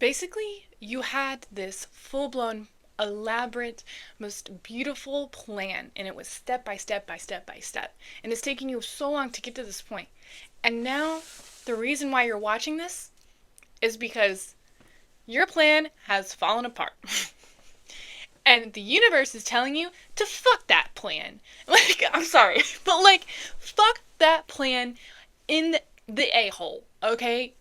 Basically, you had this full-blown, elaborate, most beautiful plan, and it was step by step by step by step. And it's taking you so long to get to this point. And now, the reason why you're watching this is because your plan has fallen apart. And the universe is telling you to fuck that plan. Like, I'm sorry, but like, fuck that plan in the a-hole, okay?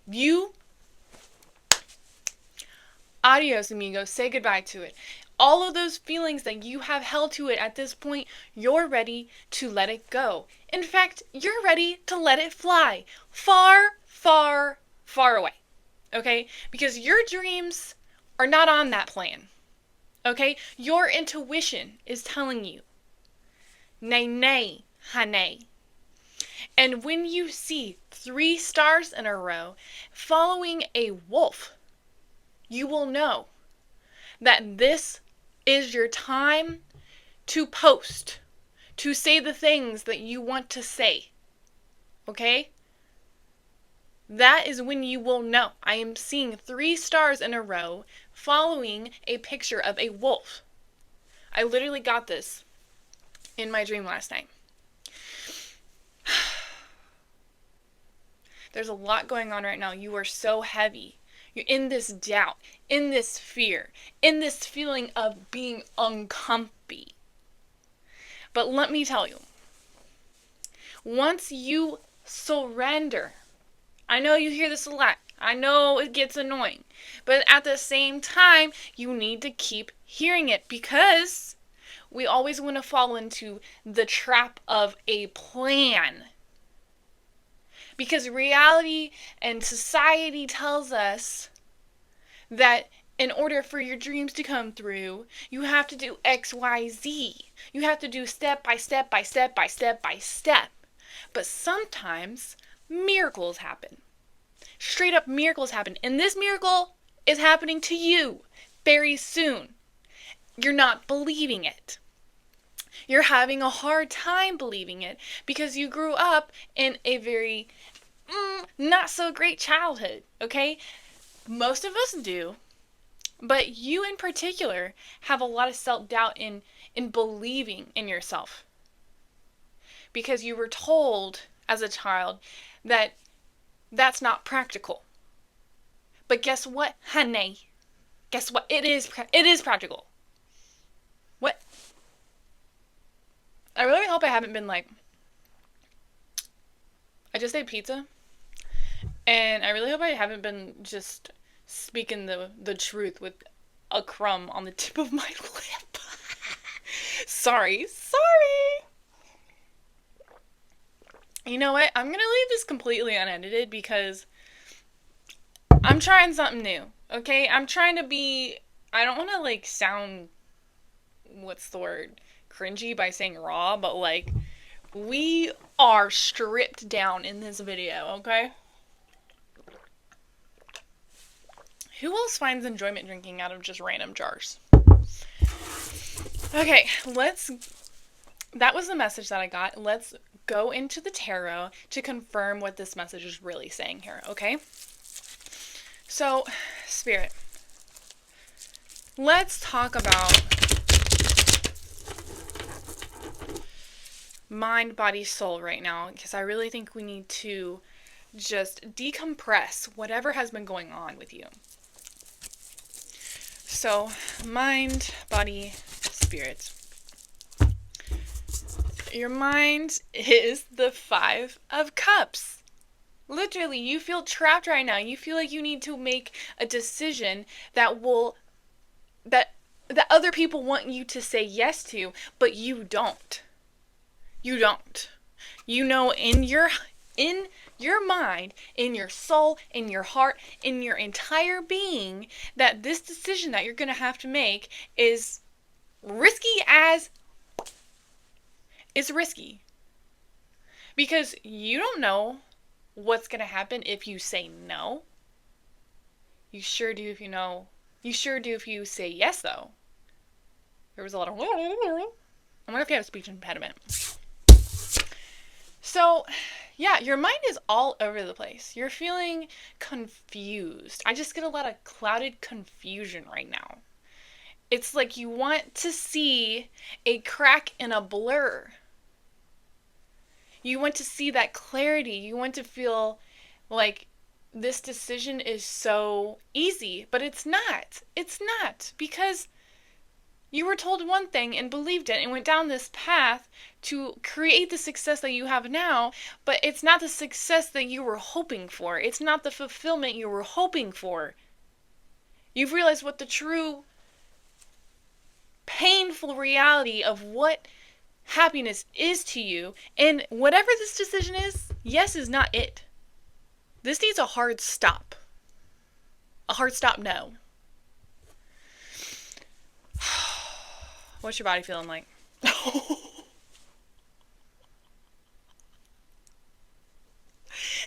Adios, amigo. Say goodbye to it. All of those feelings that you have held to it at this point, you're ready to let it go. In fact, you're ready to let it fly. Far, far, far away. Okay? Because your dreams are not on that plan. Okay? Your intuition is telling you, nay, nay, honey. And when you see 3 stars in a row following a wolf, you will know that this is your time to post, to say the things that you want to say. Okay? That is when you will know. I am seeing 3 stars in a row following a picture of a wolf. I literally got this in my dream last night. There's a lot going on right now. You are so heavy. You're in this doubt, in this fear, in this feeling of being uncomfy. But let me tell you, once you surrender, I know you hear this a lot. I know it gets annoying. But at the same time, you need to keep hearing it because we always want to fall into the trap of a plan. Because reality and society tells us that in order for your dreams to come through, you have to do X, Y, Z. You have to do step by step by step by step by step. But sometimes miracles happen. Straight up miracles happen. And this miracle is happening to you very soon. You're not believing it. You're having a hard time believing it because you grew up in a very not so great childhood, okay? Most of us do, but you in particular have a lot of self-doubt in believing in yourself because you were told as a child that that's not practical. But guess what, honey? Guess what? It is practical. What? I really hope I haven't been like, I just ate pizza, and I really hope I haven't been just speaking the truth with a crumb on the tip of my lip. Sorry. You know what? I'm gonna leave this completely unedited because I'm trying something new, okay? I'm trying to be, I don't want to like sound, what's the word, cringy by saying raw, but like, we are stripped down in this video, okay? Who else finds enjoyment drinking out of just random jars? Okay, that was the message that I got. Let's go into the tarot to confirm what this message is really saying here, okay? So, Spirit, let's talk about mind, body, soul right now, because I really think we need to just decompress whatever has been going on with you. So, mind, body, spirit. Your mind is the 5 of Cups. Literally, you feel trapped right now. You feel like you need to make a decision that other people want you to say yes to, but you don't. You don't. You know in your mind, in your soul, in your heart, in your entire being, that this decision that you're going to have to make is risky as... It's risky. Because you don't know what's going to happen if you say no. You sure do if you know. You sure do if you say yes, though. There was a lot of... I wonder if you have a speech impediment. So, Yeah, your mind is all over the place. You're feeling confused. I just get a lot of clouded confusion right now. It's like you want to see a crack in a blur. You want to see that clarity. You want to feel like this decision is so easy, but it's not. It's not because you were told one thing and believed it and went down this path to create the success that you have now, but it's not the success that you were hoping for. It's not the fulfillment you were hoping for. You've realized what the true painful reality of what happiness is to you, and whatever this decision is, yes is not it. This needs a hard stop. A hard stop, no. What's your body feeling like?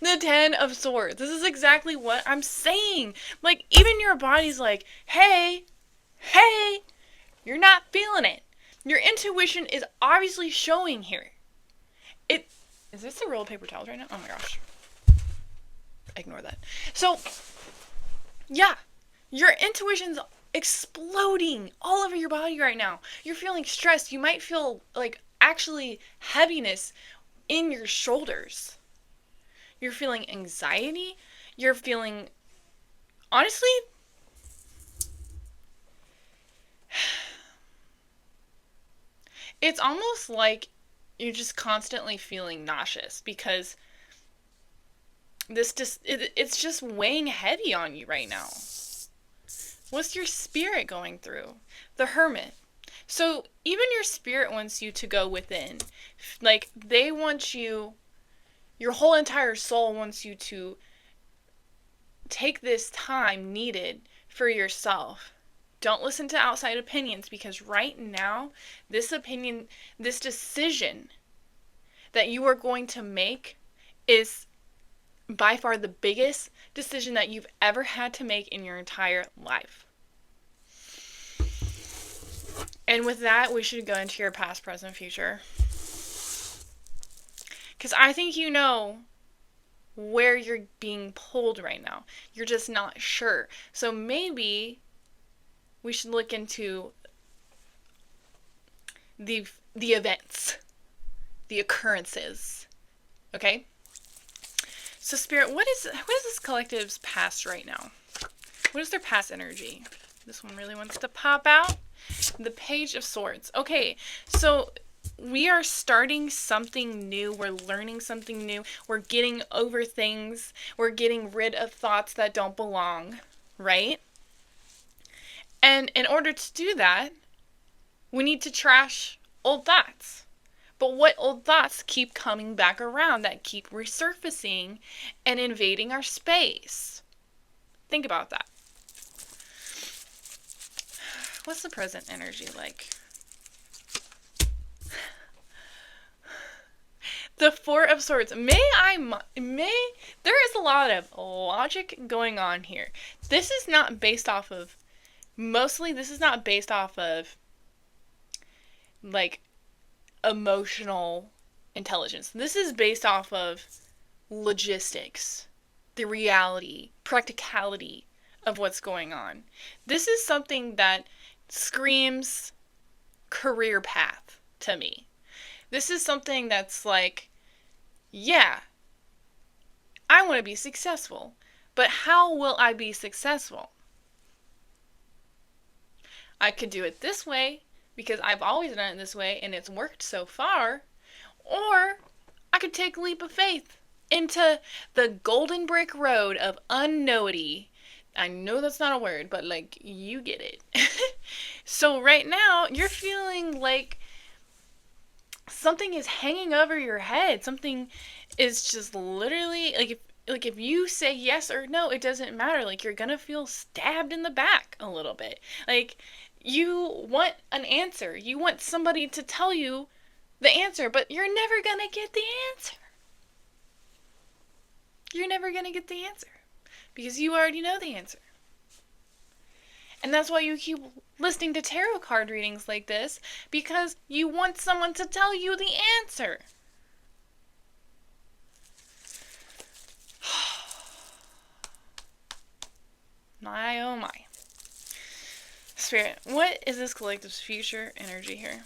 The Ten of Swords. This is exactly what I'm saying. Like, even your body's like, hey, you're not feeling it. Your intuition is obviously showing here. Is this the roll of paper towels right now? Oh my gosh. Ignore that. So, yeah, your intuition's exploding all over your body right now. You're feeling stressed. You might feel like actually heaviness in your shoulders. You're feeling anxiety. You're feeling, honestly, it's almost like you're just constantly feeling nauseous because it's just weighing heavy on you right now. What's your spirit going through? The Hermit. So even your spirit wants you to go within. Like, they want you, your whole entire soul wants you to take this time needed for yourself. Don't listen to outside opinions, because right now, this decision that you are going to make is by far the biggest decision that you've ever had to make in your entire life. And with that, we should go into your past, present, future. Because I think you know where you're being pulled right now. You're just not sure. So maybe we should look into the events, the occurrences. Okay? So Spirit, what is this collective's past right now? What is their past energy? This one really wants to pop out. The Page of Swords. Okay, so we are starting something new. We're learning something new. We're getting over things. We're getting rid of thoughts that don't belong, right? And in order to do that, we need to trash old thoughts. But what old thoughts keep coming back around, that keep resurfacing and invading our space? Think about that. What's the present energy like? The Four of Swords. There is a lot of logic going on here. This is not based off of, like, emotional intelligence. This is based off of logistics, the reality, practicality of what's going on. This is something that screams career path to me. This is something that's like, yeah, I want to be successful, but how will I be successful? I could do it this way because I've always done it this way and it's worked so far, or I could take a leap of faith into the golden brick road of unknowity. I know that's not a word, but like, you get it. So right now, you're feeling like something is hanging over your head. Something is just literally, like if you say yes or no, it doesn't matter. Like, you're gonna feel stabbed in the back a little bit. Like, you want an answer. You want somebody to tell you the answer, but you're never gonna get the answer. You're never gonna get the answer because you already know the answer. And that's why you keep listening to tarot card readings like this, because you want someone to tell you the answer. My oh my. Spirit, what is this collective's future energy here?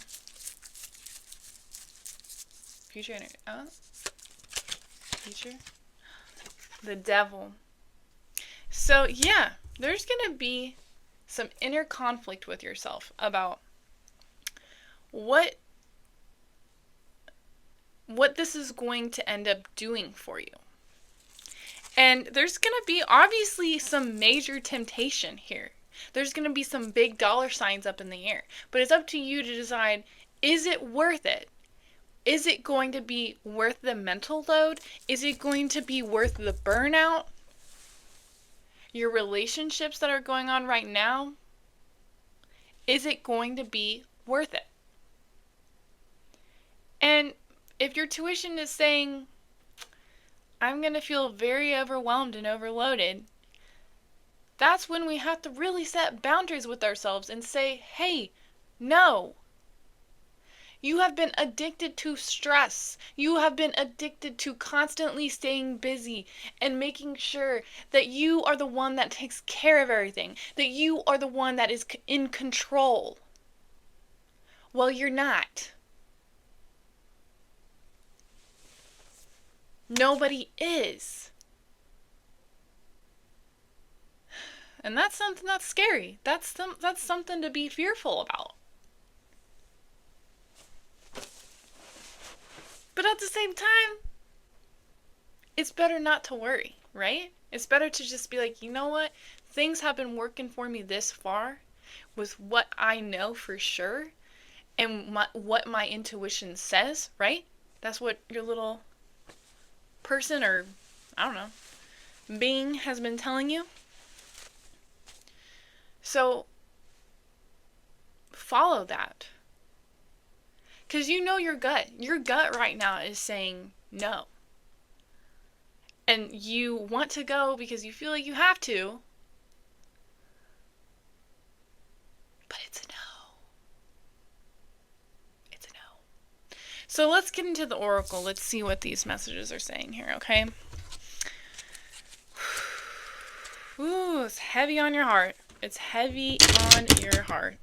Future energy. Oh. Future. The devil. So, yeah, there's going to be some inner conflict with yourself about what this is going to end up doing for you. And there's going to be obviously some major temptation here. There's going to be some big dollar signs up in the air. But it's up to you to decide, is it worth it? Is it going to be worth the mental load? Is it going to be worth the burnout? Your relationships that are going on right now? Is it going to be worth it? And if your tuition is saying, I'm going to feel very overwhelmed and overloaded, that's when we have to really set boundaries with ourselves and say, hey, no. You have been addicted to stress. You have been addicted to constantly staying busy and making sure that you are the one that takes care of everything, that you are the one that is in control. Well, you're not. Nobody is. And that's something that's scary. That's something to be fearful about. But at the same time, it's better not to worry, right? It's better to just be like, you know what? Things have been working for me this far with what I know for sure and what my intuition says, right? That's what your little person or, I don't know, being has been telling you. So, follow that. Because you know your gut. Your gut right now is saying no. And you want to go because you feel like you have to. But it's a no. It's a no. So let's get into the oracle. Let's see what these messages are saying here, okay? Ooh, it's heavy on your heart. It's heavy on your heart.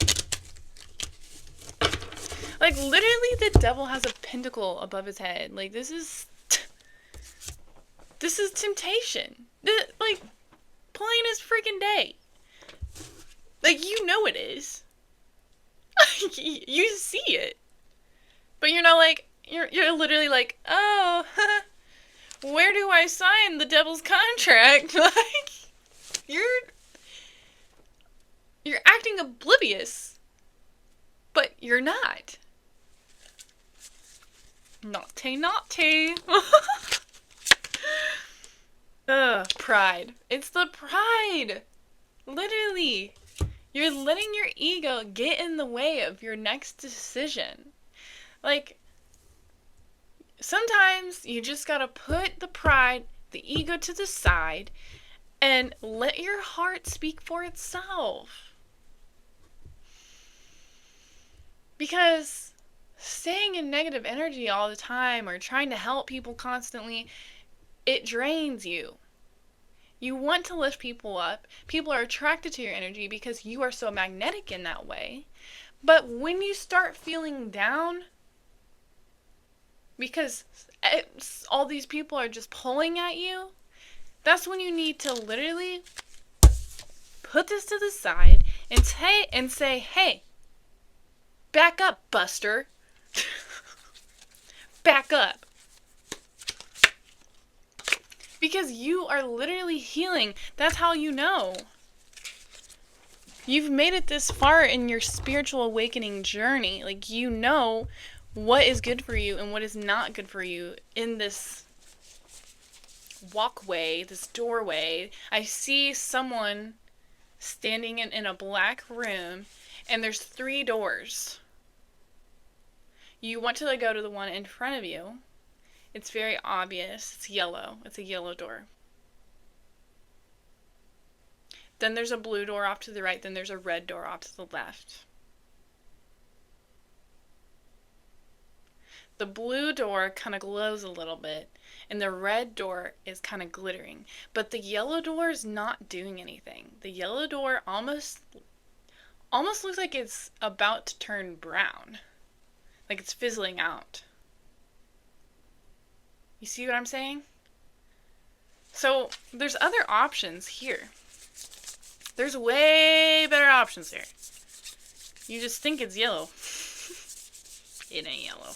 Like, literally, the devil has a pentacle above his head. Like, this is temptation. Like, plain as freaking day. Like, you know it is. You see it. But you're not like, you're literally like, oh, where do I sign the devil's contract? Like, you're acting oblivious. But you're not. Naughty. Pride. It's the pride. Literally. You're letting your ego get in the way of your next decision. Like, sometimes you just gotta put the pride, the ego to the side, and let your heart speak for itself. Because staying in negative energy all the time or trying to help people constantly, it drains you. You want to lift people up. People are attracted to your energy because you are so magnetic in that way. But when you start feeling down, because all these people are just pulling at you, that's when you need to literally put this to the side and say, hey, back up, Buster. Back up. Because you are literally healing. That's how you know. You've made it this far in your spiritual awakening journey. Like, you know what is good for you and what is not good for you in this walkway, this doorway. I see someone standing in a black room, and there's 3 doors. You want to go to the one in front of you. It's very obvious. It's yellow. It's a yellow door. Then there's a blue door off to the right. Then there's a red door off to the left. The blue door kind of glows a little bit, and the red door is kind of glittering. But the yellow door is not doing anything. The yellow door almost looks like it's about to turn brown. Like it's fizzling out. You see what I'm saying? So there's other options here. There's way better options here. You just think it's yellow. It ain't yellow.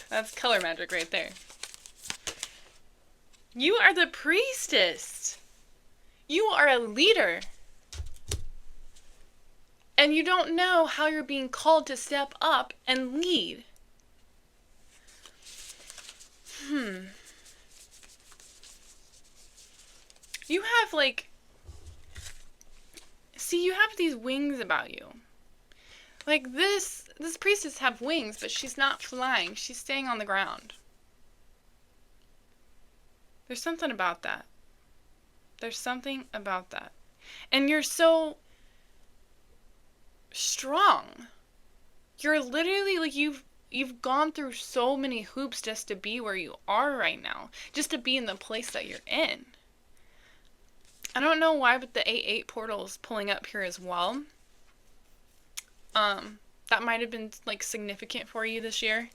That's color magic right there. You are the priestess. You are a leader. And you don't know how you're being called to step up and lead. You have see, you have these wings about you. Like this priestess have wings, but she's not flying. She's staying on the ground. There's something about that. There's something about that. And you're so strong. You're literally like you've gone through so many hoops just to be where you are right now. Just to be in the place that you're in. I don't know why, but the 8-8 portal is pulling up here as well. That might have been like significant for you this year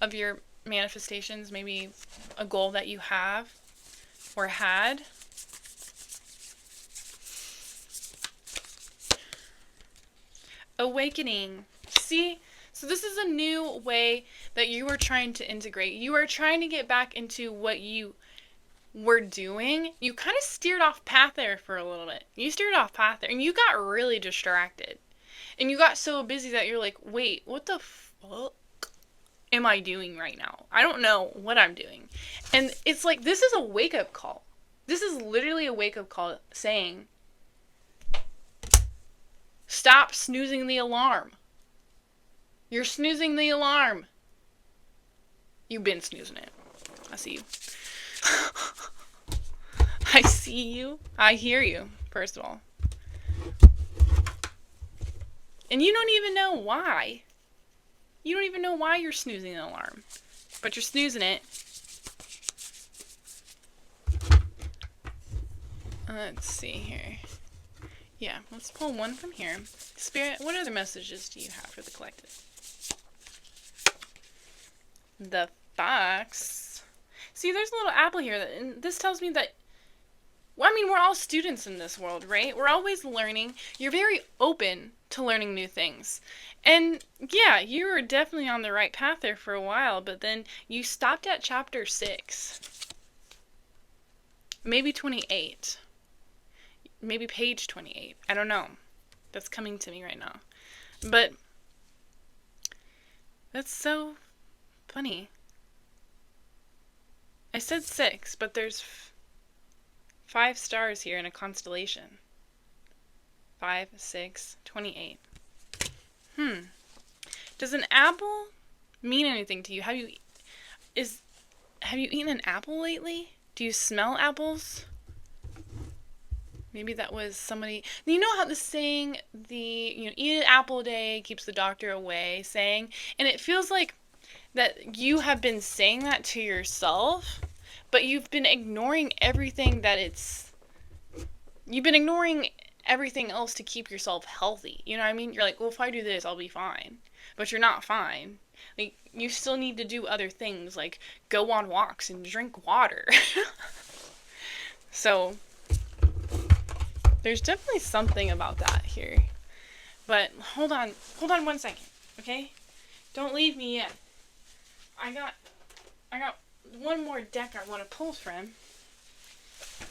of your manifestations, maybe a goal that you have or had. Awakening. See? So this is a new way that you are trying to integrate. You are trying to get back into what you were doing. You kind of steered off path there for a little bit. You steered off path there and you got really distracted. And you got so busy that you're like, wait, what the fuck am I doing right now? I don't know what I'm doing. And it's like, this is a wake-up call. This is literally a wake-up call saying, stop snoozing the alarm. You're snoozing the alarm. You've been snoozing it. I see you. I see you. I hear you, first of all. And you don't even know why. You don't even know why you're snoozing an alarm. But you're snoozing it. Let's see here. Yeah, let's pull one from here. Spirit, what other messages do you have for the collective? The fox. See, there's a little apple here. And this tells me that, well, I mean, we're all students in this world, right? We're always learning. You're very open to learning new things. And yeah, you were definitely on the right path there for a while, but then you stopped at chapter 6. Maybe 28. Maybe page 28. I don't know. That's coming to me right now. But that's so funny. I said 6, but there's 5 stars here in a constellation. 5, 6, 28. Does an apple mean anything to you? Have you eaten an apple lately? Do you smell apples? Maybe that was somebody. You know how the saying, eat an apple a day keeps the doctor away saying, and it feels like that you have been saying that to yourself, but you've been ignoring everything you've been ignoring everything else to keep yourself healthy. You know what I mean? You're like, well, if I do this, I'll be fine. But you're not fine. Like, you still need to do other things, like go on walks and drink water. So, there's definitely something about that here. But hold on 1 second, okay? Don't leave me yet. I got one more deck I want to pull from.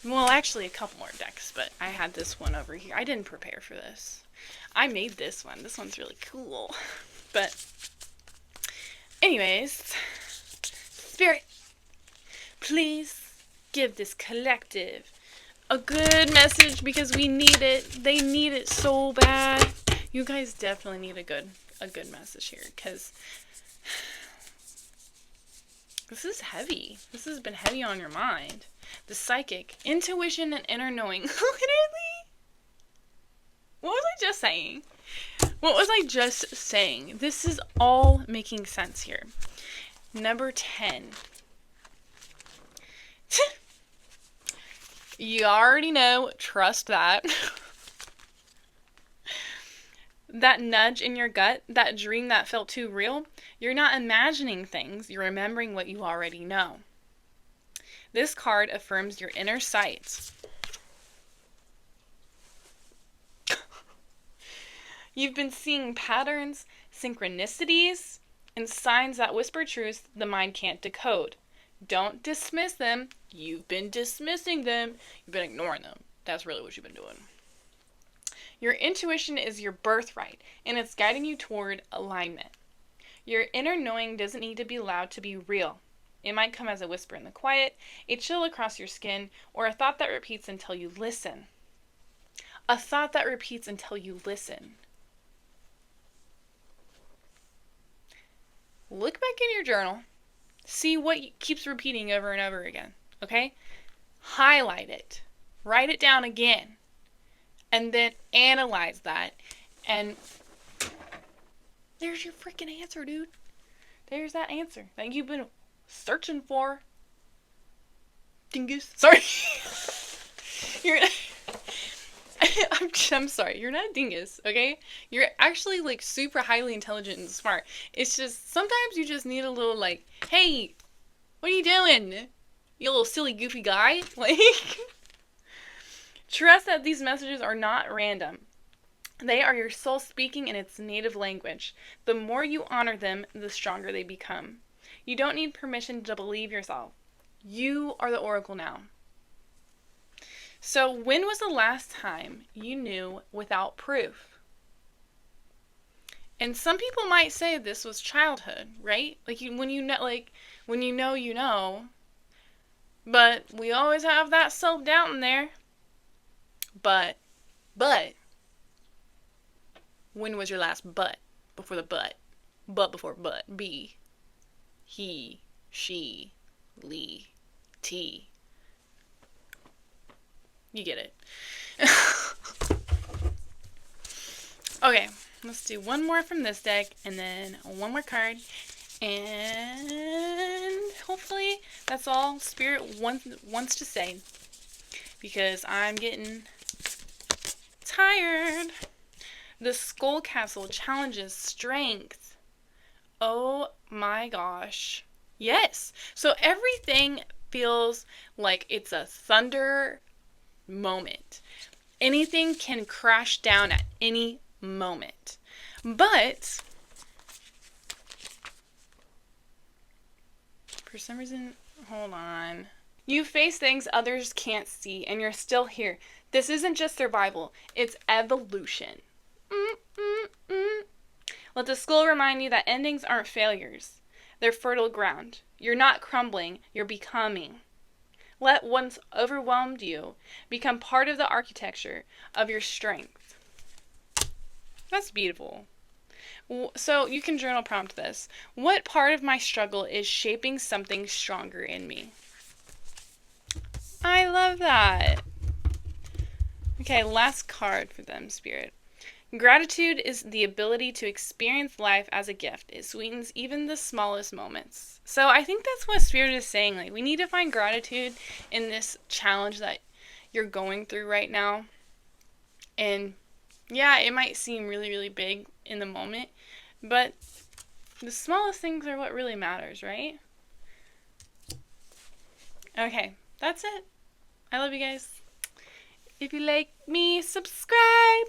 Well, actually a couple more decks, but I had this one over here. I didn't prepare for this. I made this one. This one's really cool. But anyways, Spirit, please give this collective a good message because we need it. They need it so bad. You guys definitely need a good message here because this is heavy. This has been heavy on your mind. The psychic, intuition, and inner knowing. Literally? What was I just saying? What was I just saying? This is all making sense here. Number 10. You already know, trust that. That nudge in your gut, that dream that felt too real, you're not imagining things, you're remembering what you already know. This card affirms your inner sight. You've been seeing patterns, synchronicities, and signs that whisper truths the mind can't decode. Don't dismiss them. You've been dismissing them. You've been ignoring them. That's really what you've been doing. Your intuition is your birthright, and it's guiding you toward alignment. Your inner knowing doesn't need to be loud to be real. It might come as a whisper in the quiet, a chill across your skin, or a thought that repeats until you listen. A thought that repeats until you listen. Look back in your journal. See what keeps repeating over and over again, okay? Highlight it. Write it down again. And then analyze that. And there's your freaking answer, dude. There's that answer that you've been searching for. Dingus. Sorry. I'm sorry. You're not a dingus, okay? You're actually, like, super highly intelligent and smart. It's just, sometimes you just need a little, like, hey, what are you doing? You little silly, goofy guy? Like, trust that these messages are not random. They are your soul speaking in its native language. The more you honor them, the stronger they become. You don't need permission to believe yourself. You are the oracle now. So, when was the last time you knew without proof? And some people might say this was childhood, right? Like, when you know, you know. But we always have that self-doubt in there. But, when was your last but before the but? But before but. Be, he, she, lee, t. You get it. Okay, let's do one more from this deck, and then one more card. And hopefully that's all Spirit wants to say. Because I'm getting tired. The Skull Castle challenges strength. Oh my gosh. Yes. So everything feels like it's a thunder moment. Anything can crash down at any moment. But for some reason, hold on. You face things others can't see, and you're still here. This isn't just survival, it's evolution. Let the skull remind you that endings aren't failures. They're fertile ground. You're not crumbling, you're becoming. Let what's overwhelmed you become part of the architecture of your strength. That's beautiful. So you can journal prompt this. What part of my struggle is shaping something stronger in me? I love that. Okay, last card for them, Spirit. Gratitude is the ability to experience life as a gift. It sweetens even the smallest moments. So I think that's what Spirit is saying. Like, we need to find gratitude in this challenge that you're going through right now. And yeah, it might seem really, really big in the moment, but the smallest things are what really matters, right? Okay, that's it. I love you guys. If you like me, subscribe.